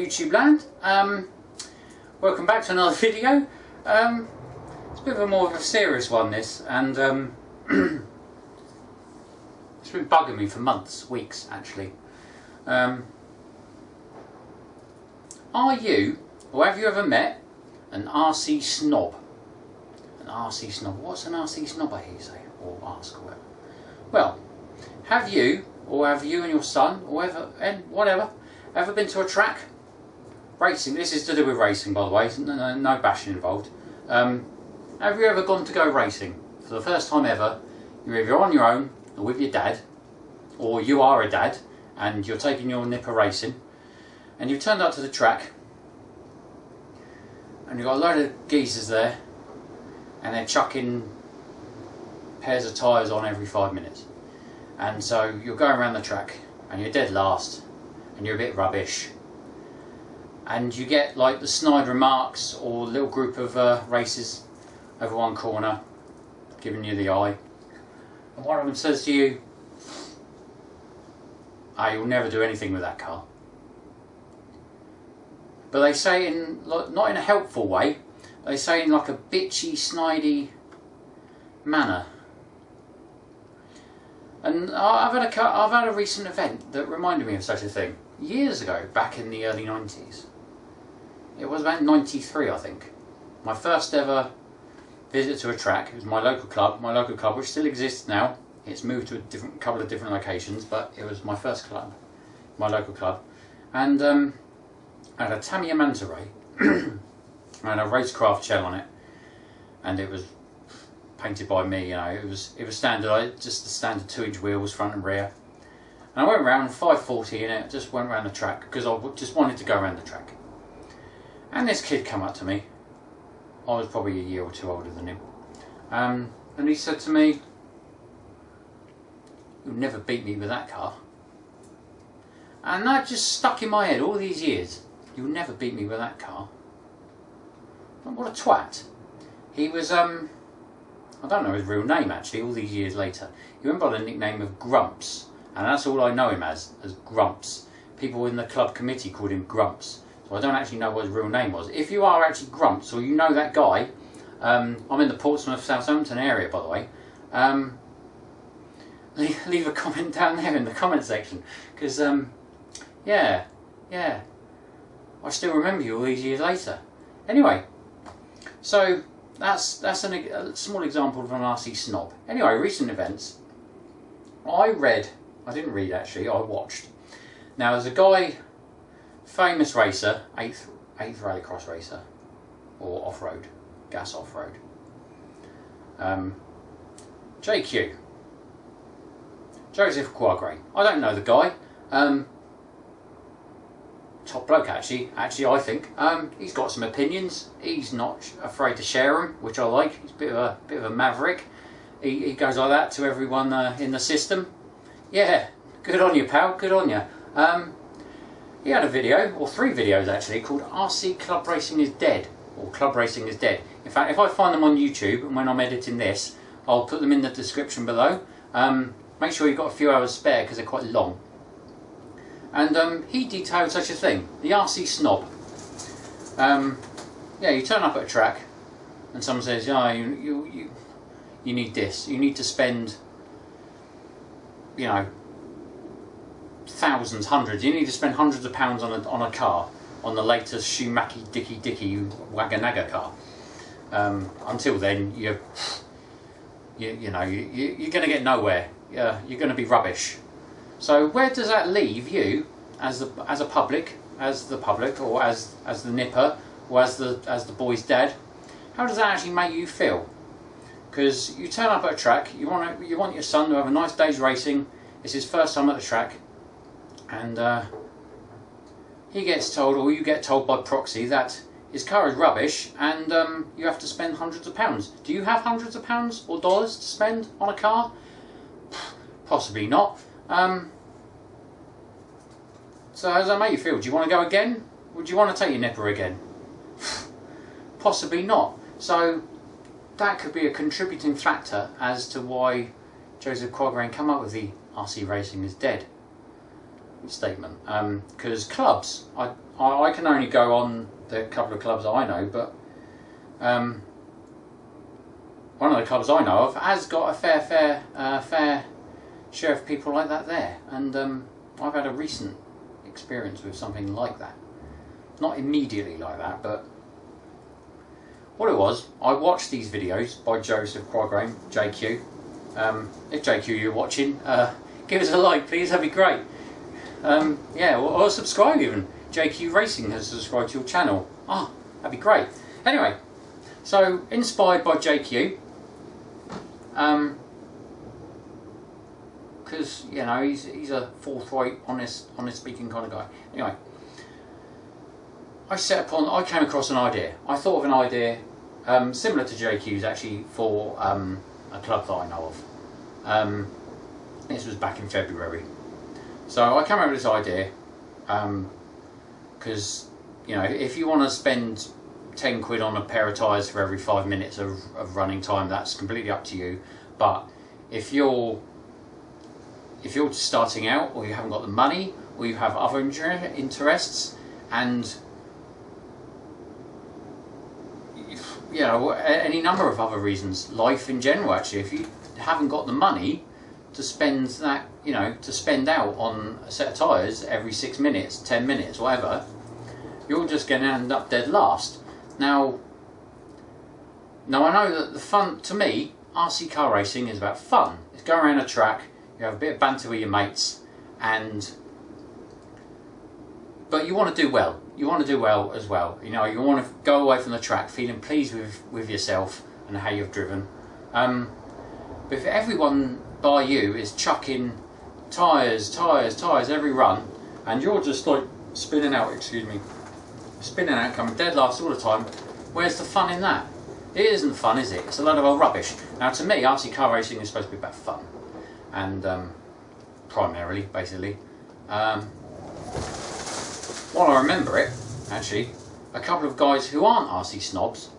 YouTube land. Welcome back to another video. It's a bit of a more of a serious one, this, and it's been bugging me for months, weeks actually. Are you, or have you ever met an RC snob? An RC snob. What's an RC snob, I hear you say, or ask, or whatever. Well, have you, or have you and your son, or whatever, ever been to a track? Racing, this is to do with racing, by the way, no bashing involved. Have you ever gone to go racing? For the first time ever, you're either on your own, or with your dad, or you are a dad, and you're taking your nipper racing, and you've turned up to the track, and you've got a load of geezers there, and they're chucking pairs of tyres on every 5 minutes. And so you're going around the track, and you're dead last, and you're a bit rubbish. And you get like the snide remarks, or a little group of racers over one corner, giving you the eye. And one of them says to you, you'll never do anything with that car. But they say it in, not in a helpful way, they say in like a bitchy, snidey manner. And I've had a recent event that reminded me of such a thing. Years ago, back in the early 90s. It was about 93, I think. My first ever visit to a track. It was my local club, which still exists now. It's moved to a couple of different locations, but it was my first club, my local club. And I had a Tamiya Manta Ray and a racecraft shell on it, and it was painted by me. You know, it was standard, just the standard 2-inch wheels, front and rear. And I went around 540 in it, just went around the track because I just wanted to go around the track. And this kid came up to me. I was probably a year or two older than him, and he said to me, "You'll never beat me with that car." And that just stuck in my head all these years. You'll never beat me with that car. And what a twat. He was, I don't know his real name actually, all these years later. He went by the nickname of Grumps, and that's all I know him as Grumps. People in the club committee called him Grumps, so I don't actually know what his real name was. If you are actually Grumps, or you know that guy, I'm in the Portsmouth, Southampton area, by the way, leave a comment down there in the comment section, because yeah, I still remember you all these years later. Anyway, so that's a small example of an RC snob. Anyway, recent events. I didn't read actually, I watched. Now there's a guy, famous racer, 8th rallycross racer, or off-road, gas off-road. JQ. Joseph Quagrain. I don't know the guy. Top bloke actually I think. He's got some opinions. He's not afraid to share them, which I like. He's a bit of a maverick. He goes like that to everyone in the system. Yeah, good on you, pal. Good on you. He had a video, or 3 videos actually, called RC Club Racing is Dead, or Club Racing is Dead. In fact, if I find them on YouTube, and when I'm editing this, I'll put them in the description below. Make sure you've got a few hours spare because they're quite long. And he detailed such a thing, the RC snob. Yeah, you turn up at a track and someone says, you need this, you need to spend, you know, thousands, hundreds, you need to spend hundreds of pounds on a car, on the latest Schumacher Dicky Waganaga car. Until then, you're going to get nowhere. You're going to be rubbish. So where does that leave you as the public, or as the nipper, or as the boy's dad? How does that actually make you feel? Because you turn up at a track, you want your son to have a nice day's racing. It's his first time at the track, and he gets told, or you get told by proxy, that his car is rubbish, and you have to spend hundreds of pounds. Do you have hundreds of pounds or dollars to spend on a car? Possibly not. So how does that make you feel? Do you want to go again? Would you want to take your nipper again? Possibly not. So that could be a contributing factor as to why Joseph Quagrain came up with the RC Racing is Dead. statement. Because clubs, I can only go on the couple of clubs I know, but one of the clubs I know of has got a fair share of people like that there, and I've had a recent experience with something like that. Not immediately like that, but what it was, I watched these videos by Joseph Quagrain, JQ. If JQ you're watching, give us a like please, that'd be great. Yeah, or subscribe even. JQ Racing has subscribed to your channel. Ah, that'd be great. Anyway, so inspired by JQ, because you know he's a forthright, honest speaking kind of guy. Anyway, I came across an idea. I thought of an idea similar to JQ's actually for a club that I know of. This was back in February. So I came up with this idea because you know, if you want to spend 10 quid on a pair of tyres for every 5 minutes of running time, that's completely up to you. But if you're just starting out, or you haven't got the money, or you have other interests, and you know, any number of other reasons, life in general actually, if you haven't got the money to spend that, you know, to spend out on a set of tyres every 6 minutes, 10 minutes, whatever, you're just going to end up dead last. Now I know that the fun, to me, RC car racing is about fun. It's going around a track, you have a bit of banter with your mates, but you want to do well. You want to do well as well. You know, you want to go away from the track feeling pleased with yourself and how you've driven. But if everyone by you is chucking tyres every run, and you're just like spinning out, coming dead last all the time, where's the fun in that? It isn't fun, is it? It's a load of old rubbish. Now to me, RC car racing is supposed to be about fun, and primarily, basically. While I remember it, actually, a couple of guys who aren't RC snobs,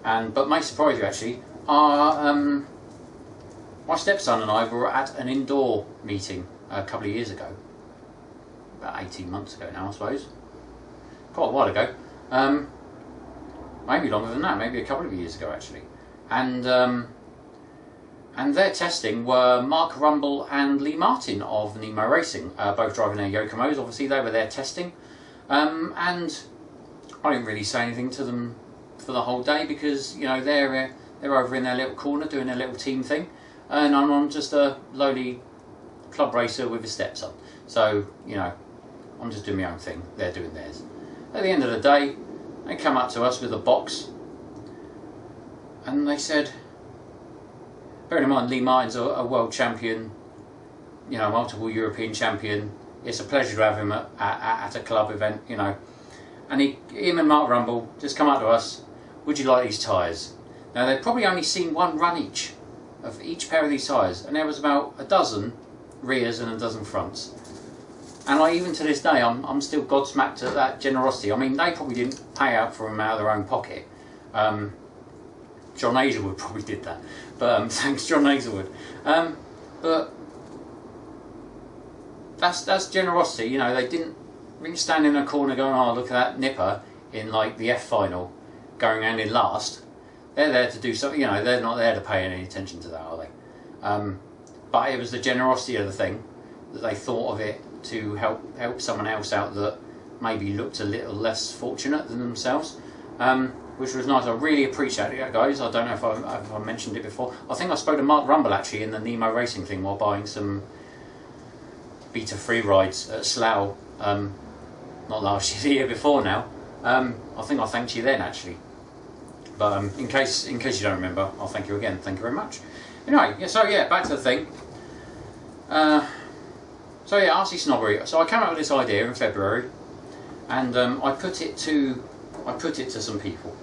but may surprise you actually, are my stepson and I were at an indoor meeting a couple of years ago, about 18 months ago now I suppose, quite a while ago, maybe longer than that, maybe a couple of years ago actually, and their testing were Mark Rumble and Lee Martin of Nemo Racing, both driving their Yokomos. Obviously they were there testing, and I didn't really say anything to them for the whole day because, you know, they're over in their little corner doing their little team thing, and I'm just a lowly club racer with a stepson. So, you know, I'm just doing my own thing, they're doing theirs. At the end of the day, they come up to us with a box and they said, bearing in mind Lee Martin's a world champion, you know, multiple European champion, it's a pleasure to have him at a club event, you know. And him and Mark Rumble just come up to us, would you like these tyres? Now they'd probably only seen one run each of each pair of these tyres, and there was about a dozen rears and a dozen fronts. And even to this day, I'm still gobsmacked at that generosity. I mean, they probably didn't pay out for them out of their own pocket. John Hazelwood probably did that, but thanks John Hazelwood. But that's generosity, you know. They didn't stand in a corner going, oh look at that nipper in like the F final going around in last. They're there to do something, you know, they're not there to pay any attention to that, are they? But it was the generosity of the thing, that they thought of it to help someone else out that maybe looked a little less fortunate than themselves, which was nice. I really appreciate it, guys. I don't know if I mentioned it before. I think I spoke to Mark Rumble actually in the Nemo Racing thing while buying some beta free rides at Slough, not last year, the year before now. I think I thanked you then actually, but in case you don't remember, I'll thank you again. Thank you very much. Anyway, yeah, so yeah, back to the thing. So yeah, RC snobbery. So I came up with this idea in February, and I put it to some people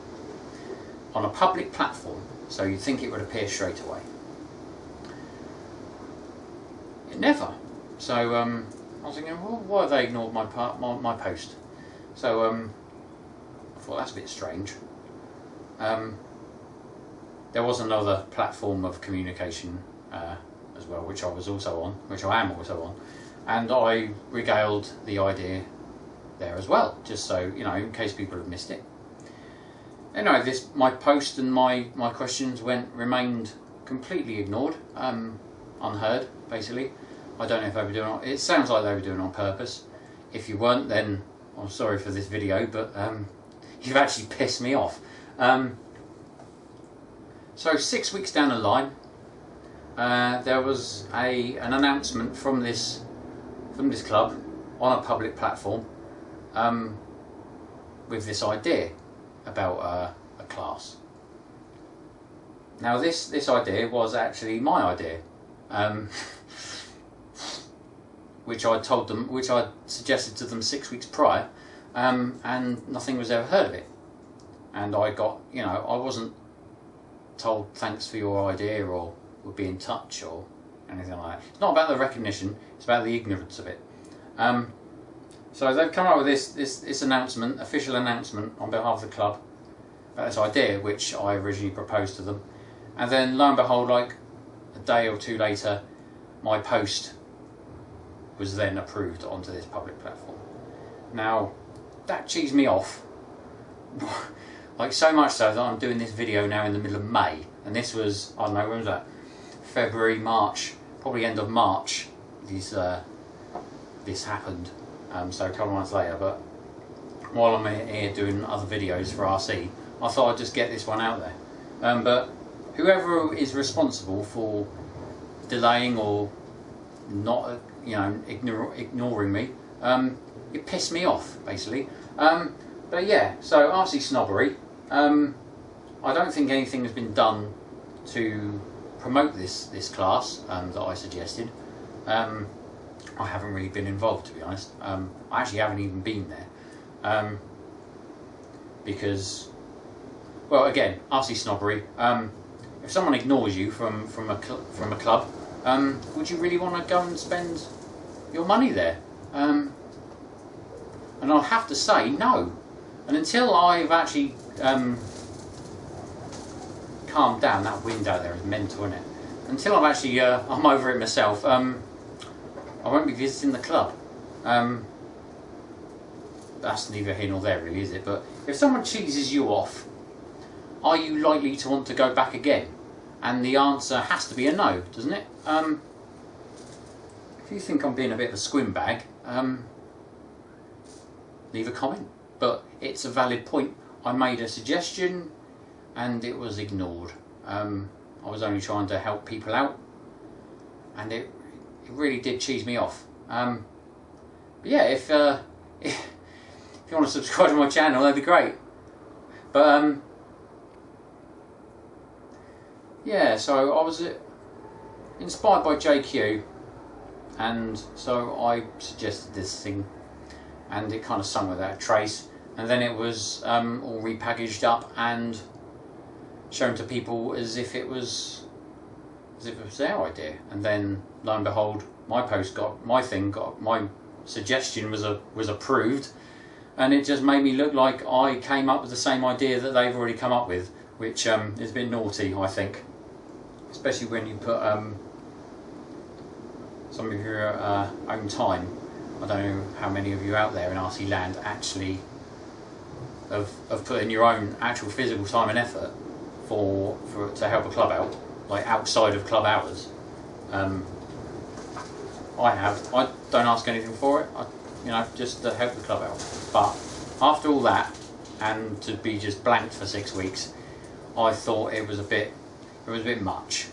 on a public platform, so you'd think it would appear straight away. It never. So I was thinking, well, why have they ignored my post? So I thought that's a bit strange. There was another platform of communication as well, which I am also and I regaled the idea there as well, just so you know, in case people have missed it. Anyway, my post and my questions remained completely ignored, unheard, basically. I don't know if they were doing it. It sounds like they were doing it on purpose. If you weren't, then I'm sorry for this video, but you've actually pissed me off. So 6 weeks down the line, there was an announcement from this club on a public platform with this idea about a class. Now this idea was actually my idea, which I told them, which I suggested to them 6 weeks prior, and nothing was ever heard of it. And I got, you know, I wasn't told thanks for your idea or we'll be in touch or anything like that. It's not about the recognition, it's about the ignorance of it. So they've come up with this announcement, official announcement on behalf of the club about this idea, which I originally proposed to them. And then lo and behold, like a day or two later, my post was then approved onto this public platform. Now, that cheesed me off. Like so much so that I'm doing this video now in the middle of May, and this was, I don't know, when was that? February, March, probably end of March. This happened, so a couple of months later. But while I'm here doing other videos for RC, I thought I'd just get this one out there. But whoever is responsible for delaying or not, you know, ignoring me, it pissed me off basically. But yeah, so RC snobbery. I don't think anything has been done to promote this class that I suggested. I haven't really been involved, to be honest. I actually haven't even been there because, well, again, RC snobbery. If someone ignores you from a club, would you really want to go and spend your money there? And I'll have to say no. And until I've actually calmed down, that wind out there is mental, isn't it? Until I've actually I'm over it myself, I won't be visiting the club. That's neither here nor there, really, is it? But if someone cheeses you off, are you likely to want to go back again? And the answer has to be a no, doesn't it? If you think I'm being a bit of a squim bag, leave a comment. But it's a valid point. I made a suggestion and it was ignored. I was only trying to help people out, and it really did cheese me off. But yeah, if you want to subscribe to my channel, that'd be great. But yeah, so I was inspired by JQ, and so I suggested this thing, and it kind of sung without a trace, and then it was all repackaged up and shown to people as if it was their idea. And then lo and behold, my suggestion was approved, and it just made me look like I came up with the same idea that they've already come up with, which is a bit naughty, I think, especially when you put some of your own time. I don't know how many of you out there in RC land actually have put in your own actual physical time and effort to help a club out, like outside of club hours. I have. I don't ask anything for it. Just to help the club out. But after all that, and to be just blanked for 6 weeks, I thought it was a bit much.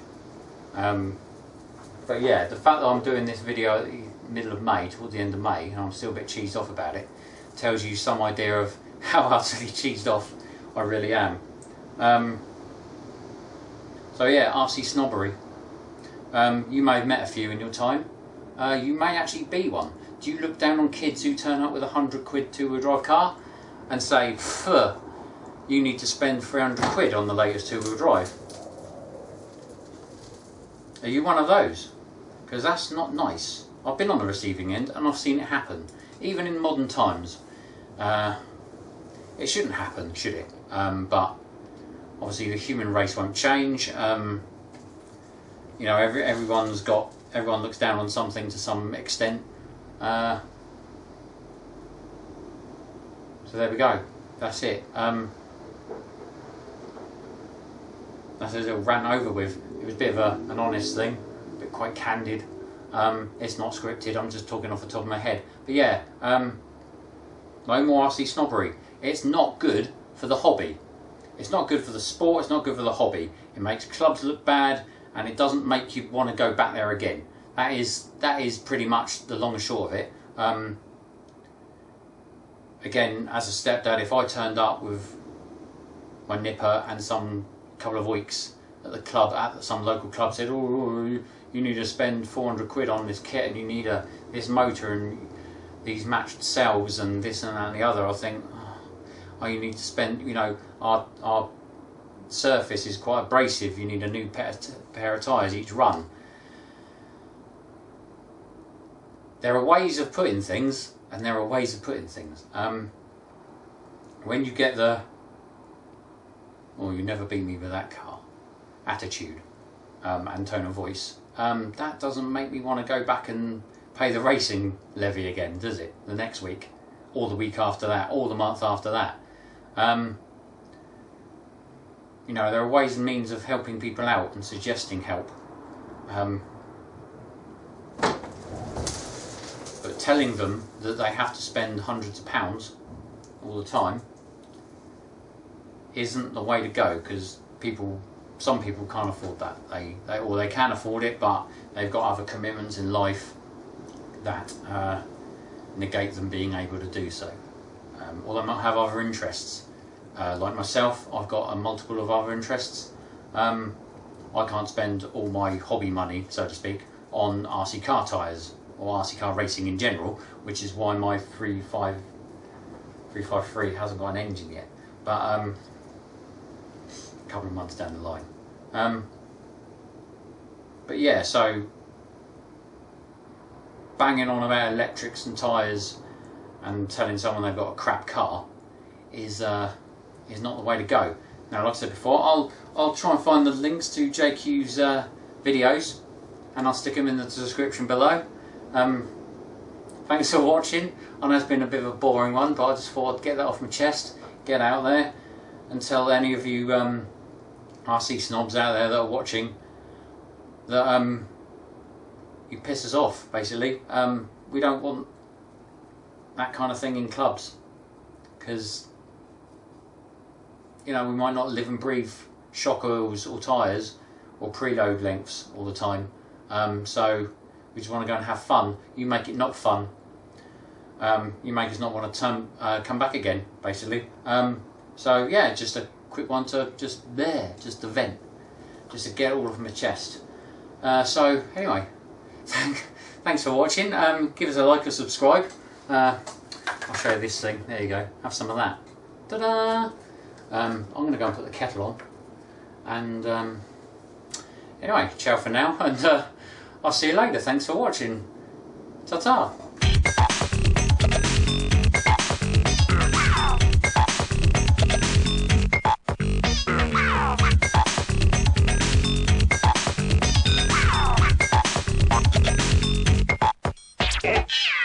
But yeah, the fact that I'm doing this video at the middle of May, toward the end of May, and I'm still a bit cheesed off about it, tells you some idea of how utterly cheesed off I really am. So yeah, RC snobbery. You may have met a few in your time. You may actually be one. Do you look down on kids who turn up with £100 two-wheel drive car and say, "Phew, you need to spend £300 on the latest two-wheel drive"? Are you one of those? Because that's not nice. I've been on the receiving end and I've seen it happen, even in modern times. It shouldn't happen, should it? But obviously the human race won't change. Everyone looks down on something to some extent. So there we go. That's it. That's a little rant over with. It was a bit of an honest thing, a bit quite candid. It's not scripted. I'm just talking off the top of my head. But yeah, no more RC snobbery. It's not good for the hobby. It's not good for the sport. It's not good for the hobby. It makes clubs look bad, and it doesn't make you want to go back there again. That is pretty much the long and short of it. Again, as a stepdad, if I turned up with my nipper and some couple of weeks at the club, at some local club, said, "Oh, you need to spend 400 quid on this kit, and you need this motor and these matched cells and this and that and the other," I think, oh, you need to spend, you know, our surface is quite abrasive, you need a new pair of tyres each run. There are ways of putting things, and there are ways of putting things. When you get the, "Oh, you never beat me with that car" attitude and tone of voice, that doesn't make me want to go back and pay the racing levy again, does it? The next week, or the week after that, or the month after that. You know, there are ways and means of helping people out and suggesting help. But telling them that they have to spend hundreds of pounds all the time isn't the way to go, because some people can't afford that. Or they can afford it, but they've got other commitments in life that negate them being able to do so. Or they might have other interests. Like myself, I've got a multiple of other interests. I can't spend all my hobby money, so to speak, on RC car tyres or RC car racing in general, which is why my 353 hasn't got an engine yet. But a couple of months down the line. But yeah, so banging on about electrics and tyres and telling someone they've got a crap car is not the way to go. Now, like I said before, I'll try and find the links to JQ's videos, and I'll stick them in the description below. Thanks for watching. I know it's been a bit of a boring one, but I just thought I'd get that off my chest, get out there, and tell any of you RC snobs out there that are watching that you piss us off, basically. We don't want that kind of thing in clubs, because, you know, we might not live and breathe shock oils or tyres or preload lengths all the time. So we just want to go and have fun. You make it not fun. You make us not want to come back again, basically. So yeah, just a quick one to just to vent, just to get all of my chest. So anyway, thanks for watching. Give us a like or subscribe. I'll show you this thing. There you go. Have some of that. Ta-da! I'm going to go and put the kettle on. And anyway, ciao for now, and I'll see you later. Thanks for watching. Ta-ta! Yeah.